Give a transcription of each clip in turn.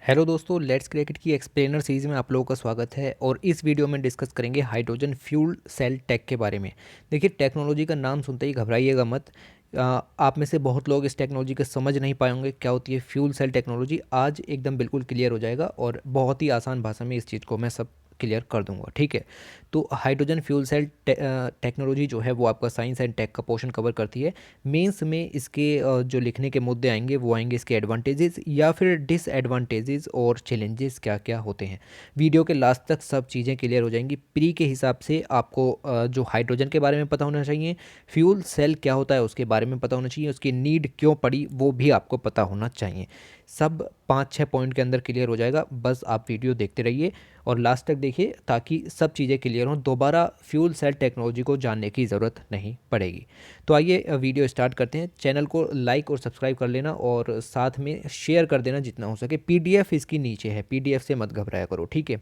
Hello दोस्तों, let's cricket की explainer series में आप लोगों का स्वागत है। और इस वीडियो में डिस्कस करेंगे हाइड्रोजन फ्यूल सेल टेक के बारे में। देखिए, टेक्नोलॉजी का नाम सुनते ही घबराइएगा मत। आप में से बहुत लोग इस टेक्नोलॉजी को समझ नहीं पाएंगे क्या होती है फ्यूल सेल टेक्नोलॉजी। आज एकदम बिल्कुल क्लियर हो जाएगा और बहुत ही आसान भाषा में इस चीज़ को मैं सब क्लियर कर दूंगा, ठीक है। तो हाइड्रोजन फ्यूल सेल टेक्नोलॉजी जो है वो आपका साइंस एंड टेक का पोर्शन कवर करती है। मेंस में इसके जो लिखने के मुद्दे आएंगे वो आएंगे इसके एडवांटेजेस या फिर डिसएडवांटेजेस और चैलेंजेस क्या क्या होते हैं। वीडियो के लास्ट तक सब चीज़ें क्लियर हो जाएंगी। प्री के हिसाब से आपको जो हाइड्रोजन के बारे में पता होना चाहिए, फ्यूल सेल क्या होता है उसके बारे में पता होना चाहिए, उसकी नीड क्यों पड़ी वो भी आपको पता होना चाहिए। सब 5-6 पॉइंट के अंदर क्लियर हो जाएगा। बस आप वीडियो देखते रहिए और लास्ट तक देखिए ताकि सब चीज़ें क्लियर हों, दोबारा फ्यूल सेल टेक्नोलॉजी को जानने की ज़रूरत नहीं पड़ेगी। तो आइए वीडियो स्टार्ट करते हैं। चैनल को लाइक और सब्सक्राइब कर लेना और साथ में शेयर कर देना जितना हो सके। पीडीएफ इसकी नीचे है, पीडीएफ से मत घबराया करो, ठीक है।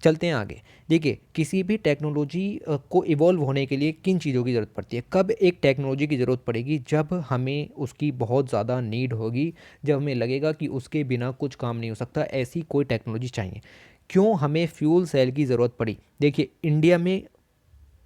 चलते हैं आगे। देखिए, किसी भी टेक्नोलॉजी को इवॉल्व होने के लिए किन चीज़ों की ज़रूरत पड़ती है? कब एक टेक्नोलॉजी की ज़रूरत पड़ेगी? जब हमें उसकी बहुत ज़्यादा नीड होगी, जब हमें लगेगा कि उसके बिना कुछ काम नहीं हो सकता, ऐसी कोई टेक्नोलॉजी चाहिए। क्यों हमें फ्यूल सेल की ज़रूरत पड़ी? देखिए, इंडिया में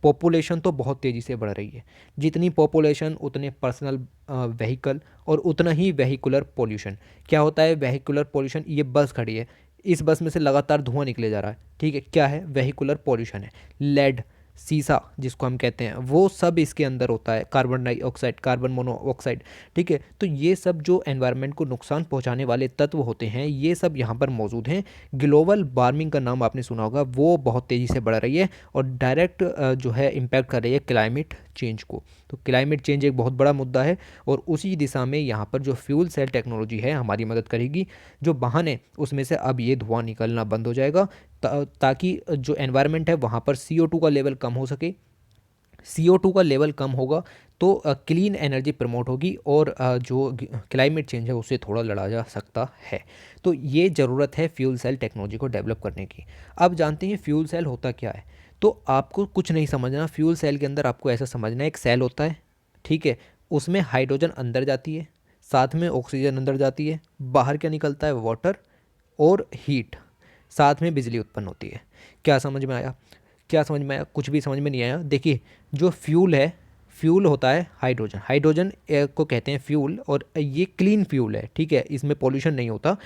पॉपुलेशन तो बहुत तेज़ी से बढ़ रही है। जितनी पॉपुलेशन उतने पर्सनल व्हीकल और उतना ही वेहिकुलर पोल्यूशन। क्या होता है वेहिकुलर पोल्यूशन? ये बस खड़ी है, इस बस में से लगातार धुआं निकले जा रहा है, ठीक है। क्या है? वेहिकुलर पोल्यूशन है। लेड, सीसा जिसको हम कहते हैं, वो सब इसके अंदर होता है। कार्बन डाइऑक्साइड, कार्बन मोनोऑक्साइड, ठीक है। तो ये सब जो एनवायरनमेंट को नुकसान पहुंचाने वाले तत्व होते हैं, ये सब यहाँ पर मौजूद हैं। ग्लोबल वार्मिंग का नाम आपने सुना होगा, वो बहुत तेज़ी से बढ़ रही है और डायरेक्ट जो है इम्पैक्ट कर रही है क्लाइमेट चेंज को। तो क्लाइमेट चेंज एक बहुत बड़ा मुद्दा है और उसी दिशा में यहाँ पर जो फ्यूल सेल टेक्नोलॉजी है हमारी मदद करेगी। जो वाहन है उसमें से अब ये धुआं निकलना बंद हो जाएगा ताकि जो एनवायरनमेंट है वहाँ पर CO2 का लेवल कम हो सके। CO2 का लेवल कम होगा तो क्लीन एनर्जी प्रमोट होगी और जो क्लाइमेट चेंज है उससे थोड़ा लड़ा जा सकता है। तो ये ज़रूरत है फ्यूल सेल टेक्नोलॉजी को डेवलप करने की। अब जानते हैं फ्यूल सेल होता क्या है। तो आपको कुछ नहीं समझना। फ्यूल सेल के अंदर आपको ऐसा समझना है, एक सेल होता है, ठीक है। उसमें हाइड्रोजन अंदर जाती है, साथ में ऑक्सीजन अंदर जाती है, बाहर क्या निकलता है? वाटर और हीट, साथ में बिजली उत्पन्न होती है। क्या समझ में आया? क्या समझ में आया? कुछ भी समझ में नहीं आया? देखिए, जो फ्यूल है, फ्यूल होता है हाइड्रोजन। हाइड्रोजन को कहते हैं फ्यूल और ये क्लीन फ्यूल है, ठीक है, इसमें पॉल्यूशन नहीं होता।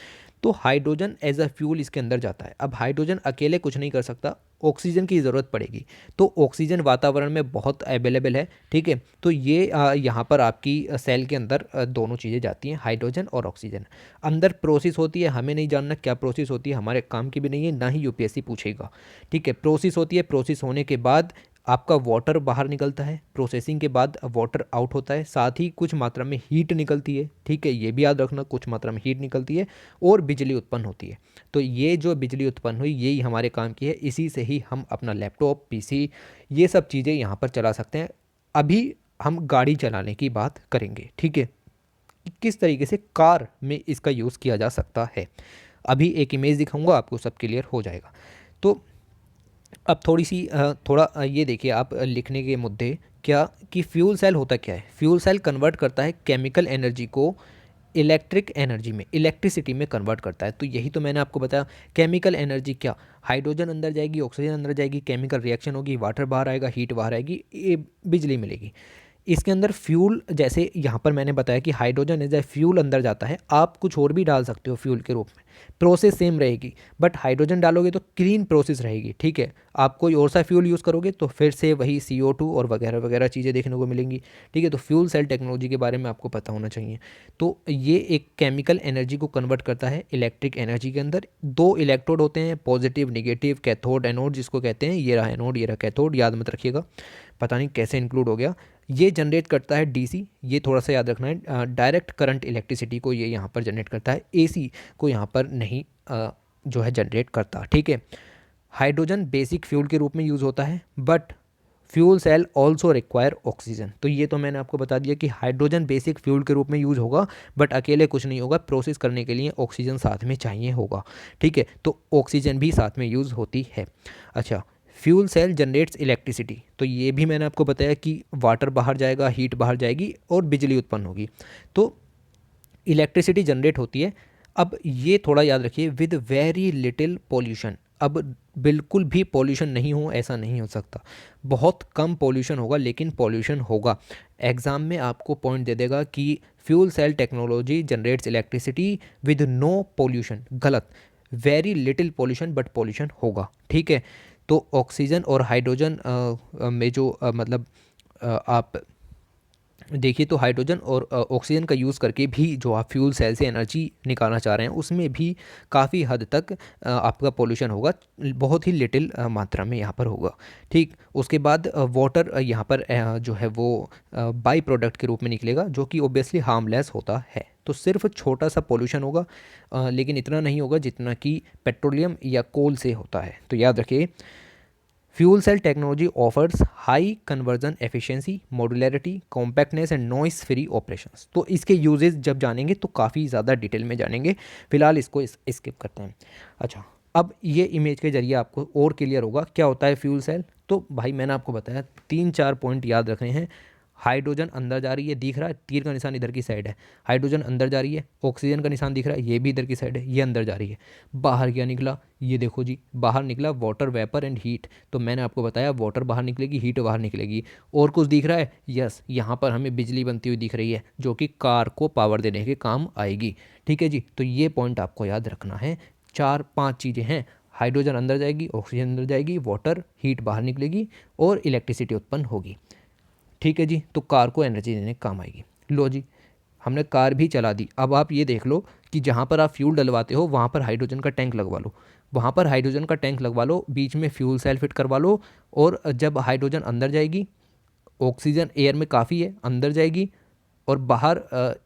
तो हाइड्रोजन एज अ फ्यूल इसके अंदर जाता है। अब हाइड्रोजन अकेले कुछ नहीं कर सकता, ऑक्सीजन की ज़रूरत पड़ेगी। तो ऑक्सीजन वातावरण में बहुत अवेलेबल है, ठीक है। तो ये यहाँ पर आपकी सेल के अंदर दोनों चीज़ें जाती हैं, हाइड्रोजन और ऑक्सीजन। अंदर प्रोसेस होती है, हमें नहीं जानना क्या प्रोसेस होती है, हमारे काम की भी नहीं है, ना ही यूपीएससी पूछेगा, ठीक है। प्रोसेस होती है, प्रोसेस होने के बाद आपका वाटर बाहर निकलता है, प्रोसेसिंग के बाद वाटर आउट होता है, साथ ही कुछ मात्रा में हीट निकलती है, ठीक है, ये भी याद रखना, कुछ मात्रा में हीट निकलती है और बिजली उत्पन्न होती है। तो ये जो बिजली उत्पन्न हुई यही हमारे काम की है, इसी से ही हम अपना लैपटॉप, पीसी, ये सब चीज़ें यहाँ पर चला सकते हैं। अभी हम गाड़ी चलाने की बात करेंगे, ठीक है, कि किस तरीके से कार में इसका यूज़ किया जा सकता है। अभी एक इमेज दिखाऊंगा, आपको सब क्लियर हो जाएगा। तो अब थोड़ा ये देखिए आप लिखने के मुद्दे क्या कि फ्यूल सेल होता क्या है। फ्यूल सेल कन्वर्ट करता है केमिकल एनर्जी को इलेक्ट्रिक एनर्जी में, इलेक्ट्रिसिटी में कन्वर्ट करता है। तो यही तो मैंने आपको बताया। केमिकल एनर्जी क्या? हाइड्रोजन अंदर जाएगी, ऑक्सीजन अंदर जाएगी, केमिकल रिएक्शन होगी, वाटर बाहर आएगा, हीट बाहर आएगी, ये बिजली मिलेगी। इसके अंदर फ्यूल, जैसे यहाँ पर मैंने बताया कि हाइड्रोजन एज ए फ्यूल अंदर जाता है, आप कुछ और भी डाल सकते हो फ्यूल के रूप में, प्रोसेस सेम रहेगी, बट हाइड्रोजन डालोगे तो क्लीन प्रोसेस रहेगी, ठीक है। आप कोई और सा फ्यूल यूज़ करोगे तो फिर से वही CO2 और वगैरह वगैरह चीज़ें देखने को मिलेंगी, ठीक है। तो फ्यूल सेल टेक्नोलॉजी के बारे में आपको पता होना चाहिए। तो ये एक केमिकल एनर्जी को कन्वर्ट करता है इलेक्ट्रिक एनर्जी के अंदर। दो इलेक्ट्रोड होते हैं, पॉजिटिव निगेटिव, कैथोड एनोड जिसको कहते हैं। ये रहा एनोड, ये रहा कैथोड, याद मत रखिएगा, पता नहीं कैसे इंक्लूड हो गया। ये जनरेट करता है DC, ये थोड़ा सा याद रखना है, डायरेक्ट करंट इलेक्ट्रिसिटी को ये यहाँ पर जनरेट करता है, AC को यहाँ पर नहीं जो है जनरेट करता, ठीक है। हाइड्रोजन बेसिक फ्यूल के रूप में यूज़ होता है, but fuel cell also require oxygen. तो ये तो मैंने आपको बता दिया कि हाइड्रोजन बेसिक फ्यूल के रूप में यूज़ होगा, बट अकेले कुछ नहीं होगा, प्रोसेस करने के लिए ऑक्सीजन साथ में चाहिए होगा, ठीक है। तो ऑक्सीजन भी साथ में यूज़ होती है। अच्छा, फ्यूल सेल जनरेट्स इलेक्ट्रिसिटी, तो ये भी मैंने आपको बताया कि वाटर बाहर जाएगा, हीट बाहर जाएगी और बिजली उत्पन्न होगी। तो इलेक्ट्रिसिटी जनरेट होती है। अब ये थोड़ा याद रखिए, विद वेरी लिटिल पॉल्यूशन। अब बिल्कुल भी पॉल्यूशन नहीं हो ऐसा नहीं हो सकता, बहुत कम पॉल्यूशन होगा लेकिन पॉल्यूशन होगा। एग्ज़ाम में आपको पॉइंट दे देगा कि fuel cell technology generates electricity with no pollution, गलत। Very little pollution but pollution होगा, ठीक है। तो ऑक्सीजन और हाइड्रोजन में जो मतलब आप देखिए तो हाइड्रोजन और ऑक्सीजन का यूज़ करके भी जो आप फ्यूल सेल से एनर्जी निकालना चाह रहे हैं उसमें भी काफ़ी हद तक आपका पोल्यूशन होगा, बहुत ही लिटिल मात्रा में यहाँ पर होगा, ठीक। उसके बाद वाटर यहाँ पर जो है वो बाई प्रोडक्ट के रूप में निकलेगा, जो कि ओब्वियसली हार्मलेस होता है। तो सिर्फ छोटा सा पोल्यूशन होगा, लेकिन इतना नहीं होगा जितना कि पेट्रोलियम या कोल से होता है। तो याद रखिए, fuel cell technology offers high conversion efficiency, modularity, compactness and noise free operations. तो इसके यूजेस जब जानेंगे तो काफ़ी ज़्यादा डिटेल में जानेंगे, फिलहाल इसको स्किप करते हैं। अच्छा, अब ये इमेज के जरिए आपको और क्लियर होगा क्या होता है फ्यूल सेल। तो भाई मैंने आपको बताया 3-4 पॉइंट याद रखने हैं। हाइड्रोजन अंदर जा रही है, दिख रहा है, तीर का निशान इधर की साइड है। हाइड्रोजन अंदर जा रही है, ऑक्सीजन का निशान दिख रहा है, ये भी इधर की साइड है, ये अंदर जा रही है। बाहर क्या निकला, ये देखो जी, बाहर निकला वाटर वेपर एंड हीट। तो मैंने आपको बताया वाटर बाहर निकलेगी, हीट बाहर निकलेगी। और कुछ दिख रहा है, यस, यहाँ पर हमें बिजली बनती हुई दिख रही है जो कि कार को पावर देने के काम आएगी, ठीक है जी। तो ये पॉइंट आपको याद रखना है। 4-5 चीज़ें हैं, हाइड्रोजन अंदर जाएगी, ऑक्सीजन अंदर जाएगी, वाटर हीट बाहर निकलेगी और इलेक्ट्रिसिटी उत्पन्न होगी, ठीक है जी। तो कार को एनर्जी देने का काम आएगी। लो जी, हमने कार भी चला दी। अब आप ये देख लो कि जहाँ पर आप फ्यूल डलवाते हो वहाँ पर हाइड्रोजन का टैंक लगवा लो, वहाँ पर हाइड्रोजन का टैंक लगवा लो, बीच में फ्यूल सेल फिट करवा लो। और जब हाइड्रोजन अंदर जाएगी, ऑक्सीजन एयर में काफ़ी है, अंदर जाएगी और बाहर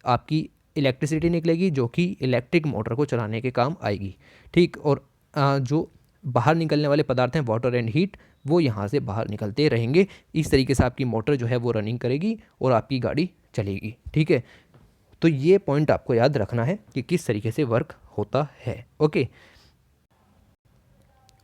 आपकी इलेक्ट्रिसिटी निकलेगी जो कि इलेक्ट्रिक मोटर को चलाने के काम आएगी, ठीक। और जो बाहर निकलने वाले पदार्थ हैं वाटर एंड हीट, वो यहाँ से बाहर निकलते रहेंगे। इस तरीके से आपकी मोटर जो है वो रनिंग करेगी और आपकी गाड़ी चलेगी, ठीक है। तो ये पॉइंट आपको याद रखना है कि किस तरीके से वर्क होता है, ओके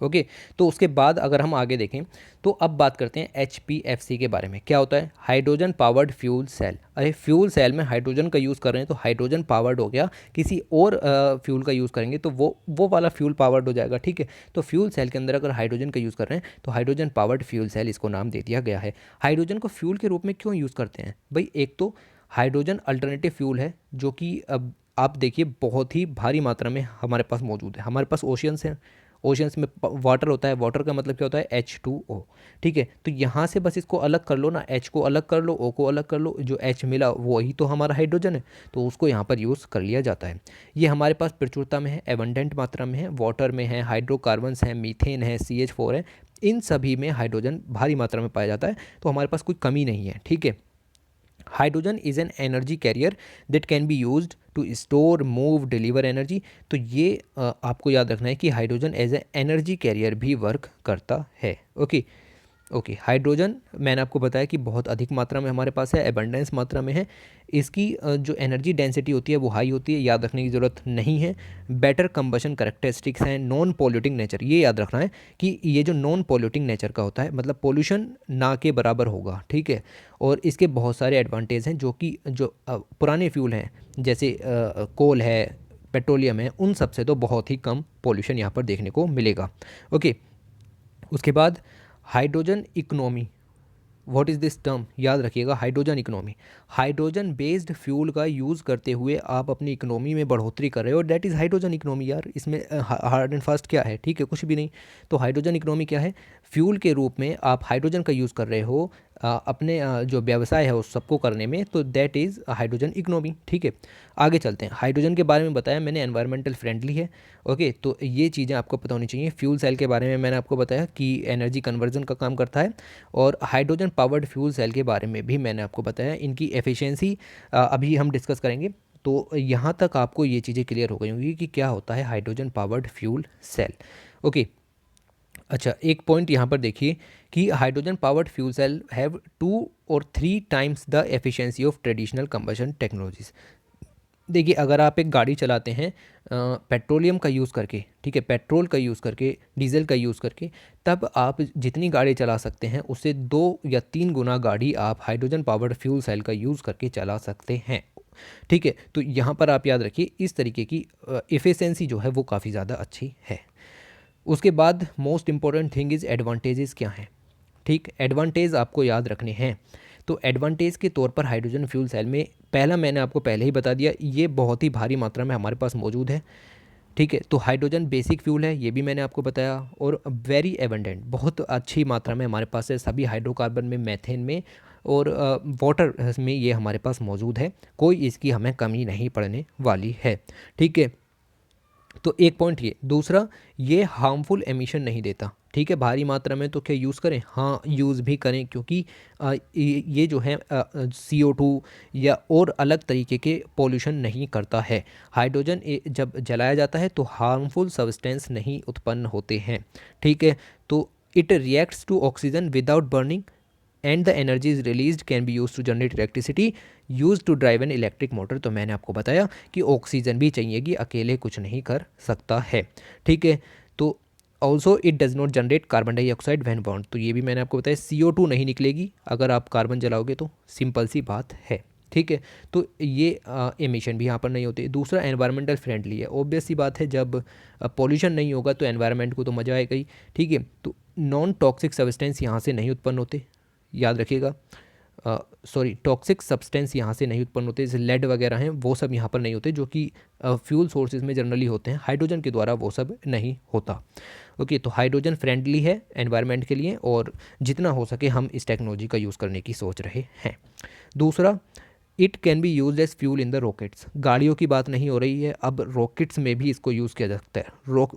ओके। तो उसके बाद अगर हम आगे देखें तो अब बात करते हैं HPFC के बारे में। क्या होता है? Hydrogen powered fuel cell. अरे फ्यूल सेल में हाइड्रोजन का यूज़ कर रहे हैं तो हाइड्रोजन पावर्ड हो गया, किसी और फ्यूल का यूज़ करेंगे तो वो वाला फ्यूल पावर्ड हो जाएगा, ठीक है। तो फ्यूल सेल के अंदर अगर हाइड्रोजन का यूज़ कर रहे हैं तो हाइड्रोजन पावर्ड फ्यूल सेल इसको नाम दे दिया गया है। हाइड्रोजन को फ्यूल के रूप में क्यों यूज़ करते हैं भाई? एक तो हाइड्रोजन अल्टरनेटिव फ्यूल है जो कि अब आप देखिए बहुत ही भारी मात्रा में हमारे पास मौजूद है। हमारे पास ओशियंस हैं, ओशियंस में वाटर होता है, वाटर का मतलब क्या होता है? H2O, ठीक है। तो यहाँ से बस इसको अलग कर लो ना, H को अलग कर लो, O को अलग कर लो, जो H मिला वही तो हमारा हाइड्रोजन है, तो उसको यहाँ पर यूज़ कर लिया जाता है। ये हमारे पास प्रचुरता में है, एबंडेंट मात्रा में है, वाटर में है, हाइड्रोकार्बन्स हैं, मीथेन है, CH4 है, इन सभी में हाइड्रोजन भारी मात्रा में पाया जाता है, तो हमारे पास कोई कमी नहीं है, ठीक है। Hydrogen is an energy carrier that can be used to store move deliver energy. तो ये आपको याद रखना है कि hydrogen as a energy carrier भी वर्क करता है, ओके ओके। हाइड्रोजन मैंने आपको बताया कि बहुत अधिक मात्रा में हमारे पास है, एबंडेंस मात्रा में है। इसकी जो एनर्जी डेंसिटी होती है वो हाई होती है, याद रखने की ज़रूरत नहीं है। बेटर कंबशन करेक्टरिस्टिक्स हैं, नॉन पॉल्यूटिंग नेचर, ये याद रखना है कि ये जो नॉन पॉल्यूटिंग नेचर का होता है मतलब पोल्यूशन ना के बराबर होगा, ठीक है। और इसके बहुत सारे एडवांटेज हैं जो कि जो पुराने फ्यूल हैं जैसे कोल है, पेट्रोलियम है, उन सब से तो बहुत ही कम पोल्यूशन यहाँ पर देखने को मिलेगा, ओके। उसके बाद hydrogen economy, what is this term? याद रखिएगा, hydrogen economy. Hydrogen based fuel का यूज़ करते हुए आप अपनी इकोनॉमी में बढ़ोतरी कर रहे हो, दैट इज़ हाइड्रोजन इकोनॉमी। यार इसमें हार्ड एंड फास्ट क्या है? ठीक है, कुछ भी नहीं। तो हाइड्रोजन इकोनॉमी क्या है? फ्यूल के रूप में आप हाइड्रोजन का यूज़ कर रहे हो अपने जो व्यवसाय है उस सबको करने में, तो दैट इज़ हाइड्रोजन इकोनॉमी, ठीक है। आगे चलते हैं। हाइड्रोजन के बारे में बताया मैंने, एनवायरमेंटल फ्रेंडली है, ओके। तो ये चीज़ें आपको पता होनी चाहिए। फ्यूल सेल के बारे में मैंने आपको बताया कि एनर्जी कन्वर्जन का काम करता है, और हाइड्रोजन पावर्ड फ्यूल सेल के बारे में भी मैंने आपको बताया, इनकी एफिशिएंसी अभी हम डिस्कस करेंगे। तो यहाँ तक आपको ये चीज़ें क्लियर हो गई होंगी कि क्या होता है hydrogen powered fuel cell, okay. अच्छा, एक पॉइंट यहाँ पर देखिए कि hydrogen powered fuel cell have 2 और 3 times the efficiency of traditional combustion technologies. देखिए अगर आप एक गाड़ी चलाते हैं पेट्रोलियम का यूज़ करके, ठीक है, पेट्रोल का यूज़ करके, डीजल का यूज़ करके, तब आप जितनी गाड़ी चला सकते हैं उससे 2 या 3 गुना गाड़ी आप हाइड्रोजन पावर्ड फ्यूल सेल का यूज़ करके चला सकते हैं। ठीक है, तो यहाँ पर आप याद रखिए इस तरीके की एफिशिएंसी जो है वो काफ़ी ज़्यादा अच्छी है। उसके बाद most important thing is advantages क्या हैं। ठीक, एडवांटेज आपको याद रखने हैं। तो एडवांटेज के तौर पर हाइड्रोजन फ्यूल सेल में पहला मैंने आपको पहले ही बता दिया, ये बहुत ही भारी मात्रा में हमारे पास मौजूद है। ठीक है, तो हाइड्रोजन बेसिक फ्यूल है, ये भी मैंने आपको बताया, और वेरी एबंडेंट, बहुत अच्छी मात्रा में हमारे पास है, सभी हाइड्रोकार्बन में, मीथेन में और वाटर में ये हमारे पास मौजूद है, कोई इसकी हमें कमी नहीं पड़ने वाली है। ठीक है, तो एक पॉइंट ये। दूसरा, ये हार्मफुल एमिशन नहीं देता। ठीक है, भारी मात्रा में तो क्या यूज़ करें, हाँ यूज़ भी करें, क्योंकि ये जो है CO2 या और अलग तरीके के पॉल्यूशन नहीं करता है। हाइड्रोजन जब जलाया जाता है तो हार्मफुल सब्सटेंस नहीं उत्पन्न होते हैं। ठीक है, तो it reacts to oxygen without burning and the energy is release can be use to generate electricity use to drive an electric motor. तो मैंने आपको बताया कि ऑक्सीजन भी चाहिए, कि अकेले कुछ नहीं कर सकता है। ठीक है, तो also it does not generate carbon dioxide when burn. तो ये भी मैंने आपको बताया, CO2 नहीं निकलेगी अगर आप कार्बन जलाओगे, तो सिंपल सी बात है। ठीक है, तो ये एमिशन भी यहाँ पर नहीं होते। दूसरा, एनवायरमेंटल फ्रेंडली है, ऑब्वियस सी बात है, जब पॉल्यूशन नहीं होगा तो एनवायरनमेंट को तो मज़ा आएगा ही। ठीक है, तो नॉन टॉक्सिक सब्सटेंस यहाँ से नहीं उत्पन्न होते, याद रखिएगा। सॉरी, टॉक्सिक सब्सटेंस यहाँ से नहीं उत्पन्न होते, जैसे लेड वगैरह हैं वो सब यहाँ पर नहीं होते, जो कि फ्यूल सोर्सेज में जनरली होते हैं। हाइड्रोजन के द्वारा वो सब नहीं होता। ओके, तो हाइड्रोजन फ्रेंडली है एनवायरनमेंट के लिए, और जितना हो सके हम इस टेक्नोलॉजी का यूज़ करने की सोच रहे हैं। दूसरा, it can be use as fuel in the rockets. गाड़ियों की बात नहीं हो रही है, अब रॉकेट्स में भी इसको यूज़ किया जा सकता है।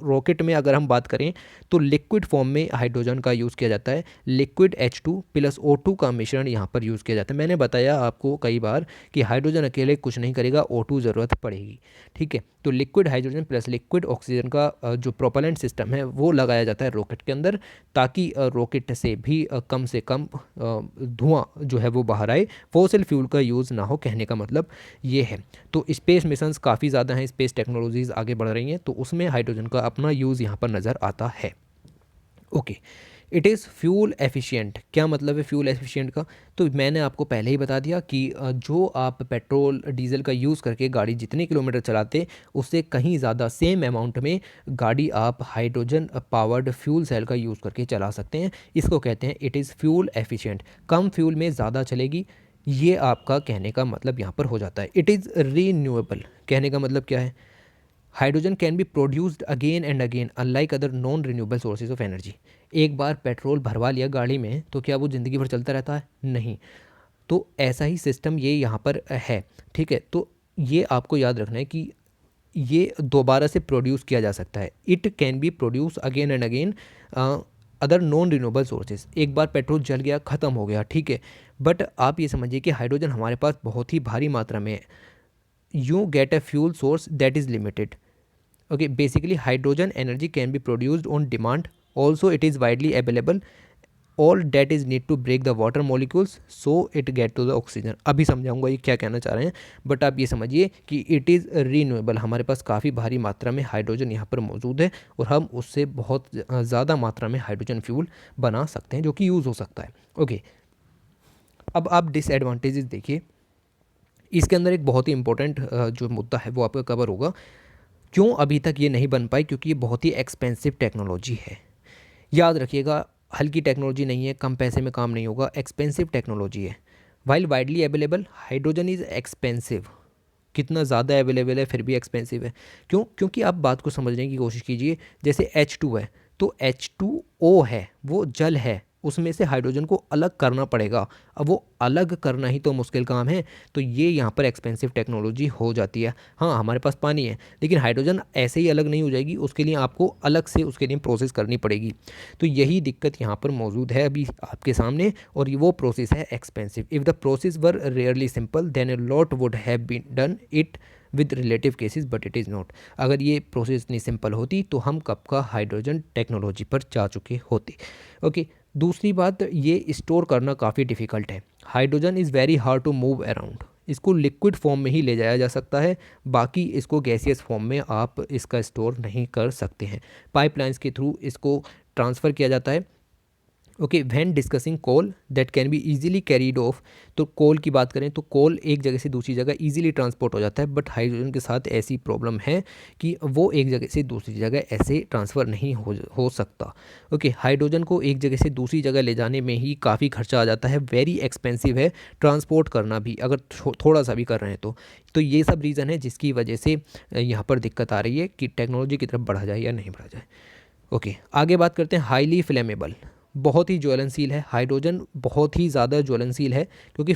रॉकेट में अगर हम बात करें तो लिक्विड फॉर्म में हाइड्रोजन का यूज़ किया जाता है। लिक्विड H2 प्लस O2 का मिश्रण यहाँ पर यूज़ किया जाता है। मैंने बताया आपको कई बार कि हाइड्रोजन अकेले कुछ नहीं करेगा, O2 ज़रूरत पड़ेगी। ठीक है, तो liquid hydrogen plus liquid oxygen का जो प्रोपेलेंट सिस्टम है वो लगाया जाता है रॉकेट के अंदर, ताकि रॉकेट से कम धुआं जो है वो बाहर आए, फॉसिल फ्यूल का यूज़ ना हो, कहने का मतलब ये है। तो स्पेस मिशंस काफ़ी ज़्यादा हैं, स्पेस टेक्नोलॉजीज़ आगे बढ़ रही हैं, तो उसमें हाइड्रोजन का अपना यूज़ यहाँ पर नज़र आता है। Okay, it is fuel efficient. क्या मतलब है फ्यूल एफिशिएंट का? तो मैंने आपको पहले ही बता दिया कि जो आप पेट्रोल डीजल का यूज़ करके गाड़ी जितने किलोमीटर चलाते, उससे कहीं ज़्यादा सेम अमाउंट में गाड़ी आप हाइड्रोजन पावर्ड फ्यूल सेल का यूज़ करके चला सकते हैं। इसको कहते हैं it is fuel efficient. Come fuel में ज़्यादा चलेगी, ये आपका कहने का मतलब यहाँ पर हो जाता है। इट इज़ रीन्यूएबल, कहने का मतलब क्या है? Hydrogen can be produced again and again unlike other non renewable sources of energy. एक बार पेट्रोल भरवा लिया गाड़ी में तो क्या वो ज़िंदगी भर चलता रहता है? नहीं। तो ऐसा ही सिस्टम ये यहाँ पर है। ठीक है, तो ये आपको याद रखना है कि ये दोबारा से प्रोड्यूस किया जा सकता है। It can B produce again and again other non renewable sources. एक बार पेट्रोल जल गया, ख़त्म हो गया, ठीक है, बट आप ये समझिए कि हाइड्रोजन हमारे पास बहुत ही भारी मात्रा में है। You get a fuel source that is limited. Okay, basically hydrogen energy can be produced on demand. Also, it is widely available. All that is need to break the water molecules so it get to the oxygen. अभी समझाऊंगा ये क्या कहना चाह रहे हैं, but आप ये समझिए कि इट इज़ रीन्यूएबल। हमारे पास काफ़ी भारी मात्रा में हाइड्रोजन यहाँ पर मौजूद है, और हम उससे बहुत ज़्यादा मात्रा में हाइड्रोजन फ्यूल बना सकते हैं, जो कि यूज़ हो सकता है। ओके, अब आप डिसएडवांटेजेस देखिए। इसके अंदर एक बहुत ही इंपॉर्टेंट जो मुद्दा है वो आपका कवर होगा। क्यों अभी तक ये नहीं बन पाई? क्योंकि ये बहुत ही एक्सपेंसिव टेक्नोलॉजी है। याद रखिएगा, हल्की टेक्नोलॉजी नहीं है, कम पैसे में काम नहीं होगा, एक्सपेंसिव टेक्नोलॉजी है। While widely available, hydrogen is expensive. कितना ज़्यादा अवेलेबल है फिर भी एक्सपेंसिव है। क्यों? क्योंकि आप बात को समझने की कोशिश कीजिए। जैसे H2 है, तो H2O है, वो जल है, उसमें से हाइड्रोजन को अलग करना पड़ेगा। अब वो अलग करना ही तो मुश्किल काम है, तो ये यहाँ पर एक्सपेंसिव टेक्नोलॉजी हो जाती है। हाँ, हमारे पास पानी है, लेकिन हाइड्रोजन ऐसे ही अलग नहीं हो जाएगी, उसके लिए आपको अलग से उसके लिए प्रोसेस करनी पड़ेगी। तो यही दिक्कत यहाँ पर मौजूद है अभी आपके सामने, और ये वो प्रोसेस है expensive. If the process were rarely simple then a lot would have been done it with relative cases, but it is not. अगर ये प्रोसेस इतनी सिंपल होती तो हम कब का हाइड्रोजन टेक्नोलॉजी पर जा चुके होते। ओके, दूसरी बात, ये स्टोर करना काफ़ी डिफ़िकल्ट है। Hydrogen is very hard to move around. इसको लिक्विड फॉर्म में ही ले जाया जा सकता है, बाकी इसको गैसियस फॉर्म में आप इसका स्टोर नहीं कर सकते हैं। पाइपलाइंस के थ्रू इसको ट्रांसफ़र किया जाता है। Okay, when discussing coal that can be easily carried off, तो कोल की बात करें तो कोल एक जगह से दूसरी जगह इजीली ट्रांसपोर्ट हो जाता है, बट हाइड्रोजन के साथ ऐसी प्रॉब्लम है कि वो एक जगह से दूसरी जगह ऐसे ट्रांसफ़र नहीं हो सकता। ओके, हाइड्रोजन को एक जगह से दूसरी जगह ले जाने में ही काफ़ी खर्चा आ जाता है, वेरी एक्सपेंसिव है ट्रांसपोर्ट करना भी, अगर थोड़ा सा भी कर रहे हैं तो ये सब रीज़न है जिसकी वजह से यहाँ पर दिक्कत आ रही है कि टेक्नोलॉजी की तरफ बढ़ा जाए या नहीं बढ़ा जाए। ओके, आगे बात करते हैं हाईली फ्लेमेबल, बहुत ही ज्वलनशील है हाइड्रोजन, बहुत ही ज़्यादा ज्वलनशील है क्योंकि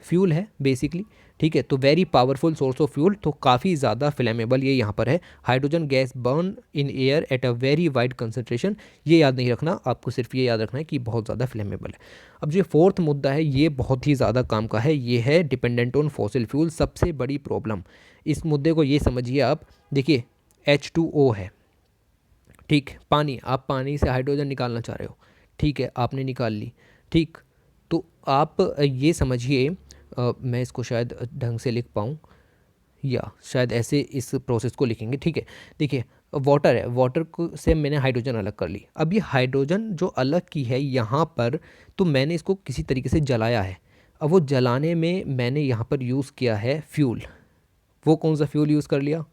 फ्यूल है बेसिकली। ठीक है, तो very powerful source of fuel, तो काफ़ी ज़्यादा फ्लेमेबल ये यहाँ पर है। Hydrogen gas burn in air at a very wide concentration, ये याद नहीं रखना आपको, सिर्फ ये याद रखना है कि बहुत ज़्यादा फ्लेमेबल है। अब जो फोर्थ मुद्दा है ये बहुत ही ज़्यादा काम का है, ये है डिपेंडेंट ऑन फॉसिल फ्यूल, सबसे बड़ी प्रॉब्लम। इस मुद्दे को ये समझिए आप, देखिए H2O है, ठीक, पानी, आप पानी से हाइड्रोजन निकालना चाह रहे हो, ठीक है, आपने निकाल ली, ठीक, तो आप ये समझिए, मैं इसको शायद ढंग से लिख पाऊँ, या शायद ऐसे इस प्रोसेस को लिखेंगे। ठीक है, देखिए वाटर है, वाटर को से मैंने हाइड्रोजन अलग कर ली। अब ये हाइड्रोजन जो अलग की है यहाँ पर, तो मैंने इसको किसी तरीके से जलाया है। अब वो जलाने में मैंने यहाँ पर यूज़ किया है फ्यूल। वो कौन सा फ्यूल यूज़ कर लिया?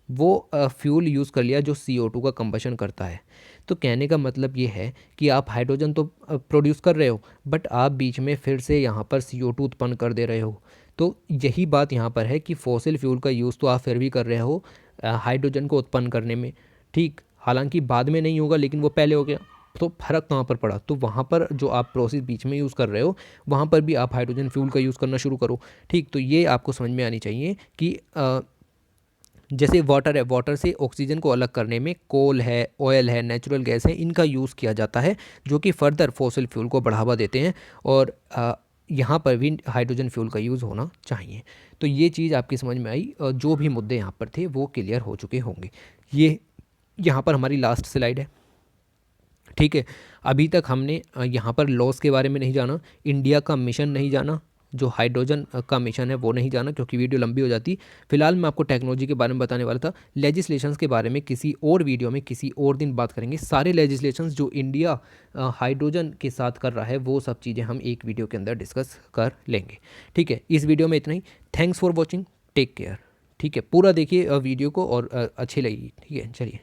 वो फ्यूल यूज़ कर लिया जो CO2 का कंबशन करता है। तो कहने का मतलब ये है कि आप हाइड्रोजन तो प्रोड्यूस कर रहे हो, बट आप बीच में फिर से यहाँ पर CO2 उत्पन्न कर दे रहे हो। तो यही बात यहाँ पर है कि फॉसिल फ्यूल का यूज़ तो आप फिर भी कर रहे हो हाइड्रोजन को उत्पन्न करने में, ठीक, हालांकि बाद में नहीं होगा लेकिन वो पहले हो गया। तो फ़र्क कहाँ पर पड़ा? तो वहाँ पर जो आप प्रोसेस बीच में यूज़ कर रहे हो वहाँ पर भी आप हाइड्रोजन फ्यूल का यूज़ करना शुरू करो। ठीक, तो ये आपको समझ में आनी चाहिए कि जैसे वाटर है, वाटर से ऑक्सीजन को अलग करने में कोल है, ऑयल है, नेचुरल गैस है, इनका यूज़ किया जाता है जो कि फ़र्दर फॉसिल फ्यूल को बढ़ावा देते हैं, और यहाँ पर भी हाइड्रोजन फ्यूल का यूज़ होना चाहिए। तो ये चीज़ आपकी समझ में आई, जो भी मुद्दे यहाँ पर थे वो क्लियर हो चुके होंगे। ये यहाँ पर हमारी लास्ट स्लाइड है। ठीक है, अभी तक हमने यहाँ पर लॉस के बारे में नहीं जाना, इंडिया का मिशन नहीं जाना, जो हाइड्रोजन का मिशन है वो नहीं जाना क्योंकि वीडियो लंबी हो जाती। फिलहाल मैं आपको टेक्नोलॉजी के बारे में बताने वाला था। लेजिस्लेशंस के बारे में किसी और वीडियो में किसी और दिन बात करेंगे। सारे लेजिस्लेशंस जो इंडिया हाइड्रोजन के साथ कर रहा है वो सब चीज़ें हम एक वीडियो के अंदर डिस्कस कर लेंगे। ठीक है, इस वीडियो में इतना ही। Thanks for watching, take care. ठीक है, पूरा देखिए वीडियो को और अच्छी लगी। ठीक है, चलिए।